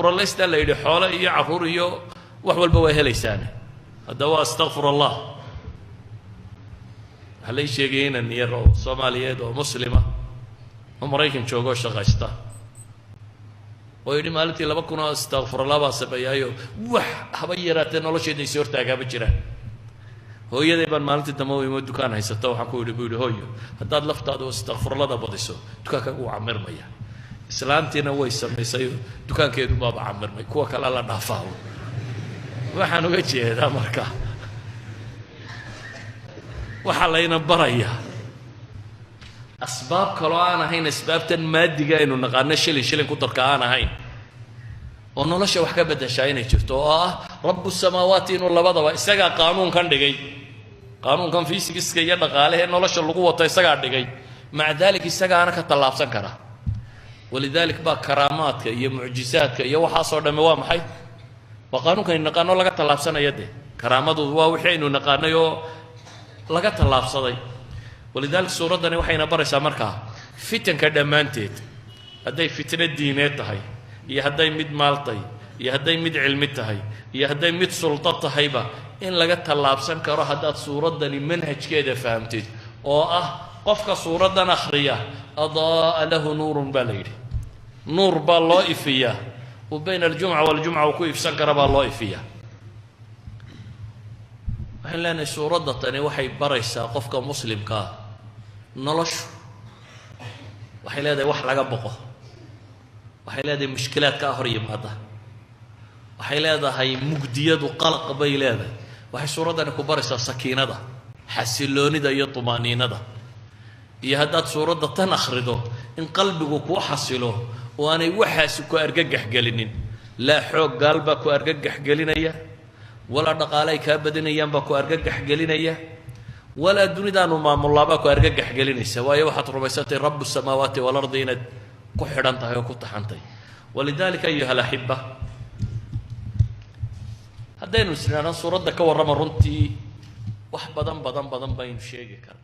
furaleysta la yidhi xoolo iyo caruur iyo wax walba waa helaysaan hadda waa astaghfir allah halay sheegayna niyar oo Soomaaliyeed oo muslima oo Mareykan joogo shaqaysta oo yidhi maalintii 2,000 astaghfir allah baa sameeyayo wax haba yaraatee nolosheeda isoo hortaagaba jiraan hooyaday baan maalintii dambe oo dukaan haysato waxaan ku yidhi hooyo haddaad laftaada astaghfir allah badiso dukaanka uu camirmaya islaantiina way samaysay dukaankeedu baaba camirmay kuwa kale la dhaafaa waxaan uga jeedaa marka waxa layna baraya asbaab kale aan ahayn asbaabtan maadiga aynu naqaano shilin ku darka aan ahayn oo nolosha wax ka bedeshaa inay jirto oo ah rabbu samaawaati inuu labadaba isaga qaanuunkan dhigay qaanuunkan fiisigiska iyo dhaqaalaha nolosha lagu wato isaga dhigay maca dalika isaga ana ka talaabsan kara ولذلك با كراماتك يا معجزاتك يا وحاصو دم waa maxay waa qaanuunka in naqaano laga talaabsanaya karaamadu waa wixii inuu naqaanayo laga talaabsaday ولذلك suuradani waxayna baraysaa marka fitanka dhamaanteed haday fitna diineed tahay iyo haday mid maaltay iyo haday mid cilmi tahay iyo haday mid sulta tahayba in laga talaabsan karo hadaad suuradani manhajkeeda fahamtid oo ah qofka suuradan akhriya adaa lahu nuurun balayri نور بالله إفيا وبين الجمعة والجمعة وكيف سكر بالله إفيا وحين لنا سورة تاني وحي بريسا قفك مسلم كا نلش وحين لنا وح لقبقه وحين لنا مشكلات كأهرية هذا وحين لنا هاي مجدية وقلق بيلاده وحي سورة تاني كبريسا سكينة ده حسلوني ده يطمانين ده يهدات سورة تنخرده إن قلبك كو حصله وأنا وحاسك أرجح جلنين لا حق قلبك أرجح جلنيا ولا دقاليك أبدا ينبك أرجح جلنيا ولا دون دانو ما ملابك أرجح جلني سواء واحد ربيسات رب السماوات والأرض إن كحرنتها وكتحنتي ولذلك أيها الأحبة هذين سنة سورة كورما رنتي وح بدن بين شيء كان